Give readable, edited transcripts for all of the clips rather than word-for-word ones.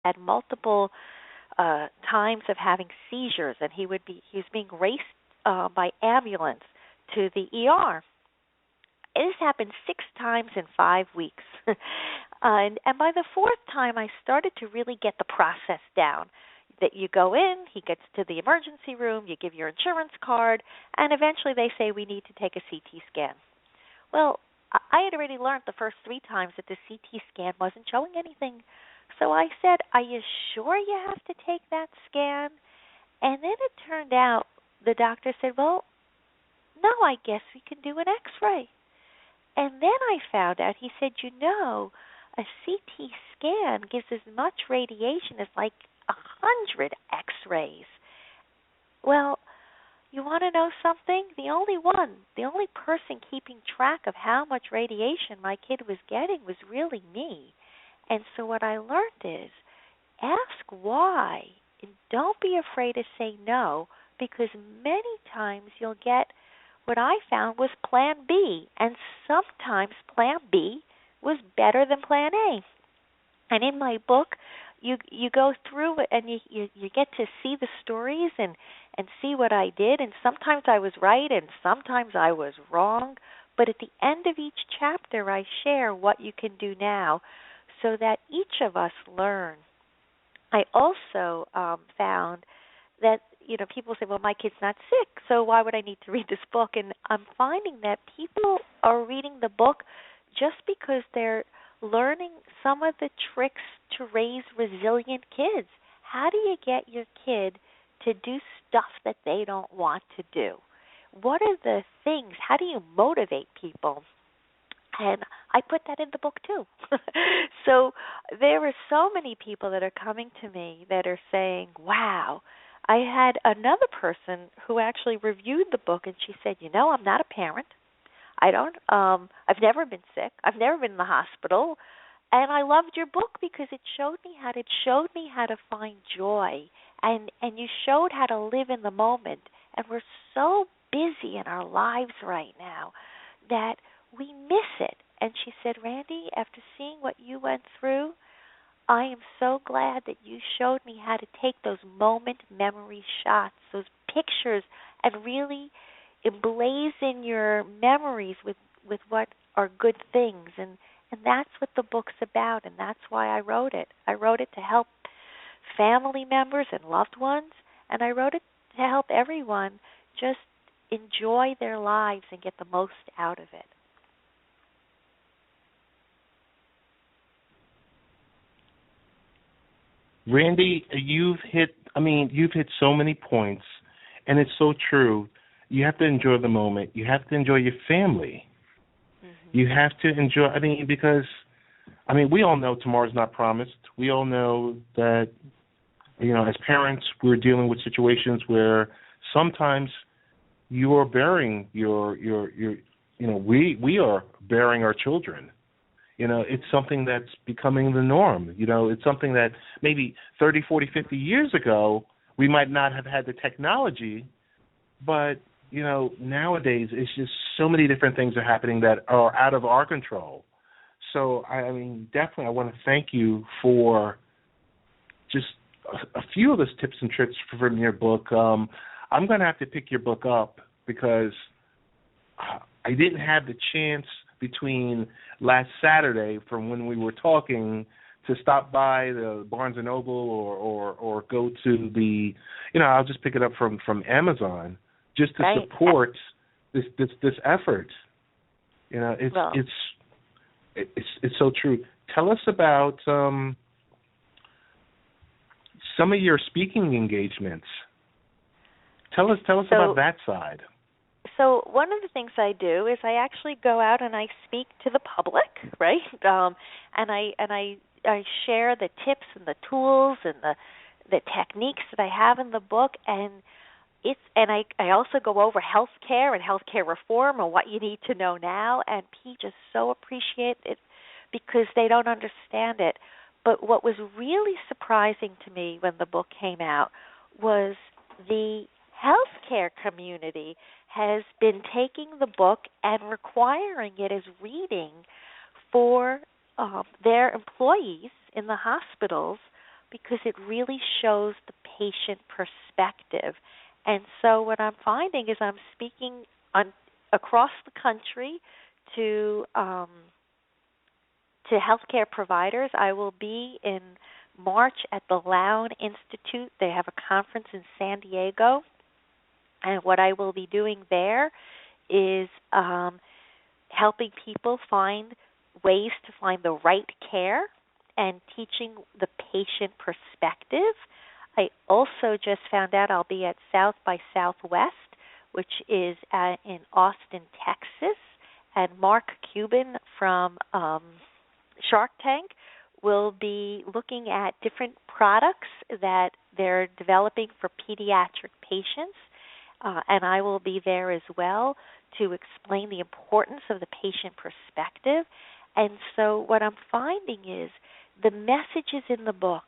had multiple times of having seizures, and he was being raced by ambulance to the ER. This happened 6 times in 5 weeks. and by the 4th time, I started to really get the process down. That you go in, he gets to the emergency room, you give your insurance card, and eventually they say, we need to take a CT scan. Well, I had already learned the first 3 times that the CT scan wasn't showing anything. So I said, are you sure you have to take that scan? And then it turned out the doctor said, well, no, I guess we can do an X-ray. And then I found out, he said, a CT scan gives as much radiation as like 100 X-rays. Well, you want to know something? The only person keeping track of how much radiation my kid was getting was really me. And so what I learned is, ask why, and don't be afraid to say no, because many times you'll get what I found was Plan B, and sometimes Plan B was better than Plan A. And in my book, you go through it, and you get to see the stories and see what I did, and sometimes I was right and sometimes I was wrong, but at the end of each chapter I share what you can do now so that each of us learn. I also found that, people say, well, my kid's not sick, so why would I need to read this book? And I'm finding that people are reading the book just because they're learning some of the tricks to raise resilient kids. How do you get your kid to do stuff that they don't want to do? What are the things? How do you motivate people? And I put that in the book too. So there are so many people that are coming to me that are saying, wow. I had another person who actually reviewed the book, and she said, I'm not a parent. I've never been sick. I've never been in the hospital. And I loved your book because it showed me how to find joy, and you showed how to live in the moment. And we're so busy in our lives right now that we miss it. And she said, Randi, after seeing what you went through, I am so glad that you showed me how to take those moment memory shots, those pictures, and really emblazon your memories with what are good things. And that's what the book's about, and that's why I wrote it. I wrote it to help family members and loved ones, and I wrote it to help everyone just enjoy their lives and get the most out of it. Randi, you've hit so many points, and it's so true. You have to enjoy the moment. You have to enjoy your family. Mm-hmm. You have to enjoy, because we all know tomorrow's not promised. We all know that, as parents, we're dealing with situations where sometimes you are bearing we are bearing our children. It's something that's becoming the norm. It's something that maybe 30, 40, 50 years ago, we might not have had the technology, but, nowadays it's just so many different things are happening that are out of our control. So, definitely I want to thank you for just a few of those tips and tricks from your book. I'm going to have to pick your book up because I didn't have the chance between last Saturday from when we were talking to stop by the Barnes & Noble or go to the, I'll just pick it up from Amazon just to support this effort. It's so true. Tell us about some of your speaking engagements. Tell us about that side. So one of the things I do is I actually go out and I speak to the public, right? And I share the tips and the tools and the techniques that I have in the book, and I also go over healthcare and healthcare reform and what you need to know now, and people just so appreciate it because they don't understand it. But what was really surprising to me when the book came out was the healthcare community has been taking the book and requiring it as reading for their employees in the hospitals because it really shows the patient perspective. And so what I'm finding is I'm speaking across the country to healthcare providers. I will be in March at the Lown Institute. They have a conference in San Diego. And what I will be doing there is helping people find ways to find the right care and teaching the patient perspective. I also just found out I'll be at South by Southwest, which is in Austin, Texas, and Mark Cuban from Shark Tank will be looking at different products that they're developing for pediatric patients, and I will be there as well to explain the importance of the patient perspective. And so what I'm finding is the messages in the book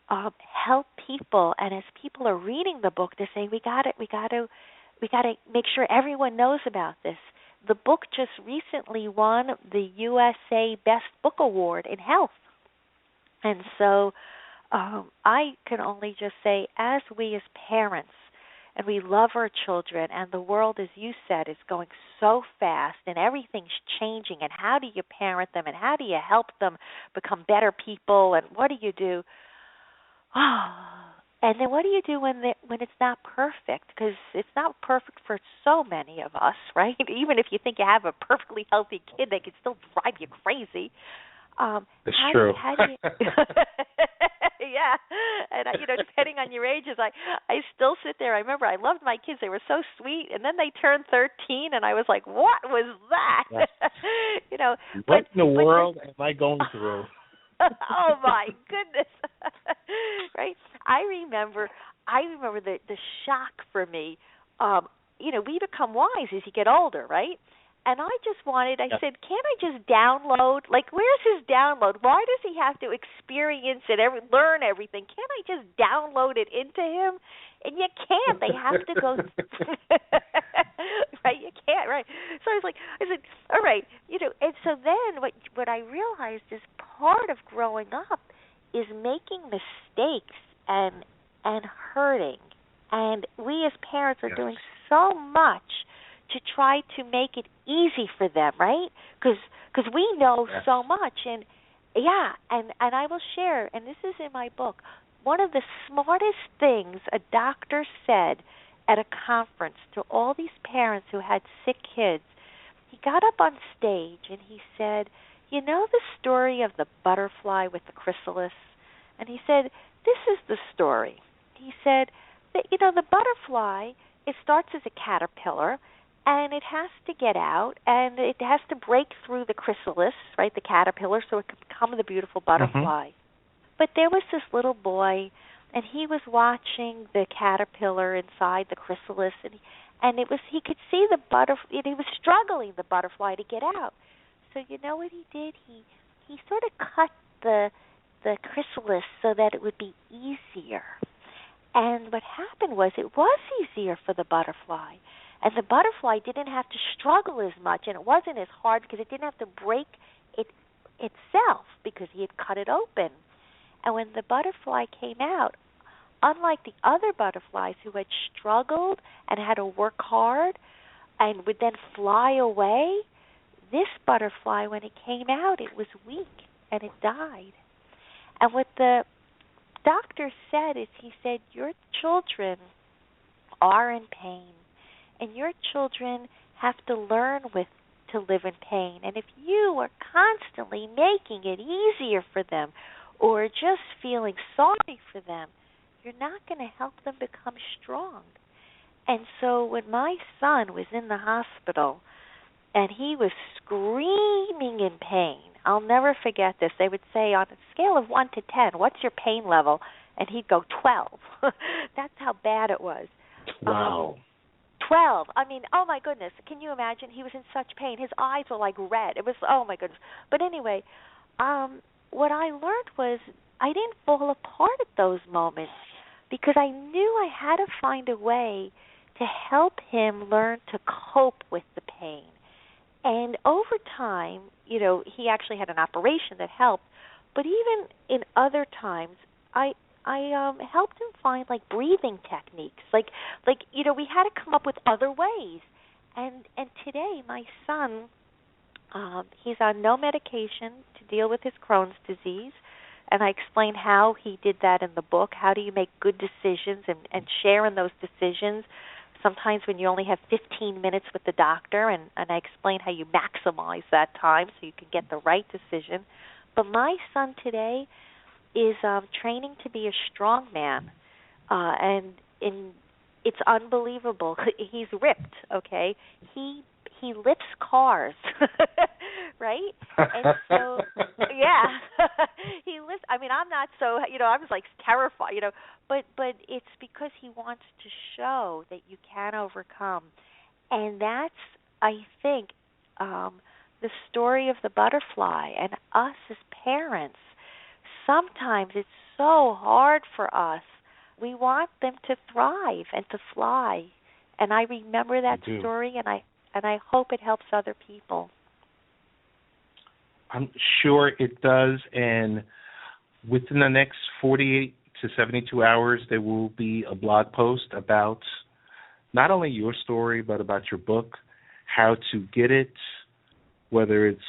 help people, and as people are reading the book, they're saying we got to make sure everyone knows about this. The book just recently won the USA Best Book Award in Health. And so I can only just say, as we as parents, and we love our children, and the world, as you said, is going so fast, and everything's changing, and how do you parent them, and how do you help them become better people, and what do you do? And then what do you do when it's not perfect? Because it's not perfect for so many of us, right? Even if you think you have a perfectly healthy kid, they can still drive you crazy. It's true. Yeah, and depending on your ages, I still sit there. I remember I loved my kids; they were so sweet, and then they turned 13, and I was like, "What was that?" What in the world am I going through? Oh my goodness! Right? I remember the shock for me. We become wise as you get older, right? And I just wanted, I said, can't I just download? Like, where's his download? Why does he have to experience it, learn everything? Can't I just download it into him? And you can't. They have to go. Right? You can't, right? So I said, all right, And so then what I realized is part of growing up is making mistakes and hurting. And we as parents are doing so much to try to make it easy for them, right? Because we know so much. And I will share, and this is in my book, one of the smartest things a doctor said at a conference to all these parents who had sick kids. He got up on stage and he said, you know the story of the butterfly with the chrysalis? And he said, this is the story. He said, that, the butterfly, it starts as a caterpillar, and it has to get out, and it has to break through the chrysalis, right, the caterpillar, so it can become the beautiful butterfly. Mm-hmm. But there was this little boy, and he was watching the caterpillar inside the chrysalis, and he could see the butterfly, and he was struggling, the butterfly, to get out. So you know what he did? He sort of cut the chrysalis so that it would be easier. And what happened was it was easier for the butterfly. And the butterfly didn't have to struggle as much, and it wasn't as hard because it didn't have to break it itself because he had cut it open. And when the butterfly came out, unlike the other butterflies who had struggled and had to work hard and would then fly away, this butterfly, when it came out, it was weak and it died. And what the doctor said is, he said, your children are in pain. And your children have to learn to live in pain. And if you are constantly making it easier for them or just feeling sorry for them, you're not going to help them become strong. And so when my son was in the hospital and he was screaming in pain, I'll never forget this. They would say, on a scale of 1 to 10, what's your pain level? And he'd go 12. That's how bad it was. Wow. 12. I mean, oh my goodness. Can you imagine? He was in such pain. His eyes were like red. It was, oh my goodness. But anyway, what I learned was I didn't fall apart at those moments because I knew I had to find a way to help him learn to cope with the pain. And over time, he actually had an operation that helped. But even in other times, I helped him find like breathing techniques. Like we had to come up with other ways. And today my son, he's on no medication to deal with his Crohn's disease, and I explained how he did that in the book. How do you make good decisions and share in those decisions? Sometimes when you only have 15 minutes with the doctor, and I explain how you maximize that time so you can get the right decision. But my son today is training to be a strong man, and it's unbelievable. He's ripped, okay? He lifts cars, right? And so, yeah, he lifts. I mean, I'm not so, I was like terrified, but it's because he wants to show that you can overcome, and that's, I think, the story of the butterfly and us as parents. Sometimes it's so hard for us. We want them to thrive and to fly, and I remember that story, and I hope it helps other people. I'm sure it does, and within the next 48 to 72 hours, there will be a blog post about not only your story, but about your book, how to get it, whether it's,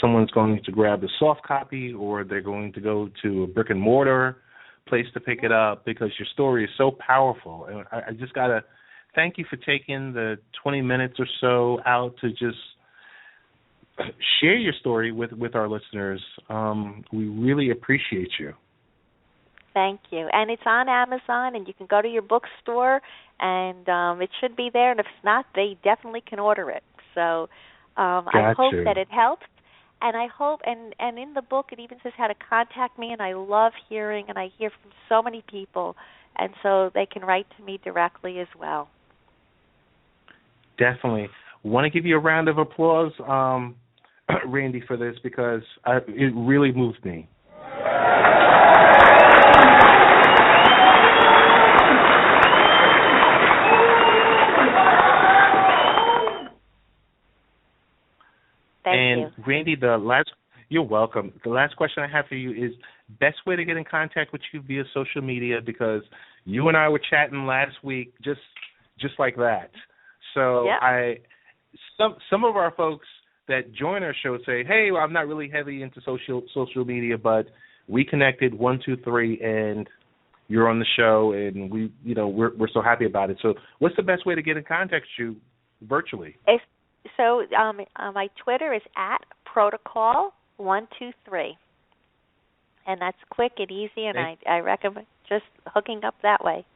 someone's going to grab the soft copy or they're going to go to a brick and mortar place to pick it up, because your story is so powerful. And I just got to thank you for taking the 20 minutes or so out to just share your story with our listeners. We really appreciate you. Thank you. And it's on Amazon, and you can go to your bookstore, and it should be there. And if it's not, they definitely can order it. So I hope that it helps. And I hope, and in the book it even says how to contact me, and I love hearing, and I hear from so many people, and so they can write to me directly as well. Definitely. Want to give you a round of applause, Randi, for this, because it really moved me. Thank you. Randi, you're welcome. The last question I have for you is best way to get in contact with you via social media, because you and I were chatting last week just like that. So yep. Some of our folks that join our show say, hey, well, I'm not really heavy into social media, but we connected 1, 2, 3, and you're on the show, and we're so happy about it. So what's the best way to get in contact with you virtually? So my Twitter is @protocol123, and that's quick and easy, and I recommend just hooking up that way.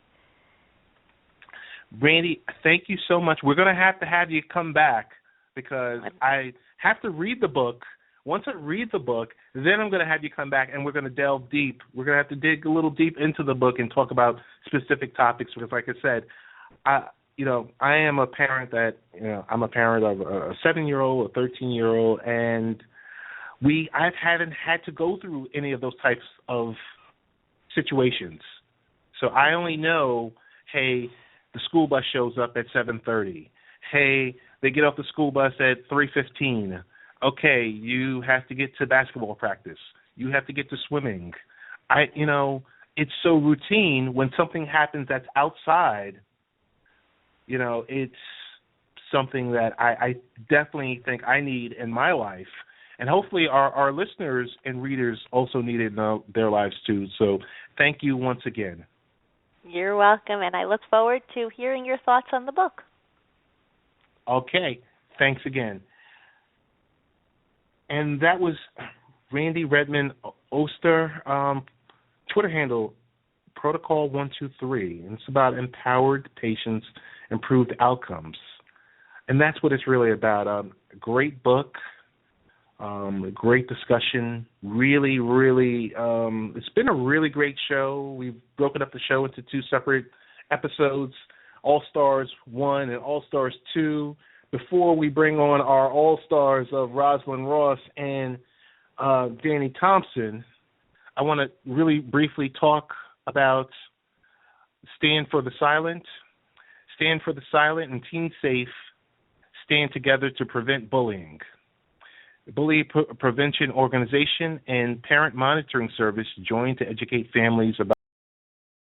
Randi, thank you so much. We're going to have you come back, because I have to read the book. Once I read the book, then I'm going to have you come back, and we're going to delve deep. We're going to have to dig a little deep into the book and talk about specific topics, because like I said, I am a parent that, I'm a parent of a 7-year-old, a 13-year-old, and I haven't had to go through any of those types of situations. So I only know, hey, the school bus shows up at 7:30. Hey, they get off the school bus at 3:15. Okay, you have to get to basketball practice. You have to get to swimming. It's so routine. When something happens that's outside, it's something that I definitely think I need in my life. And hopefully our listeners and readers also need it in their lives too. So thank you once again. You're welcome, and I look forward to hearing your thoughts on the book. Okay, thanks again. And that was Randi Redmond, Oster, Twitter handle, Protocol123. And it's about empowered patients, improved outcomes. And that's what it's really about. A great book, a great discussion. Really, really, it's been a really great show. We've broken up the show into 2 separate episodes, All-Stars 1 and All-Stars 2. Before we bring on our All-Stars of Rosalyn Ross and Danny Thompson, I want to really briefly talk about Stand for the Silent. Stand for the silent and teen safe. Stand together to prevent bullying. Bully Prevention Organization and Parent Monitoring Service joined to educate families about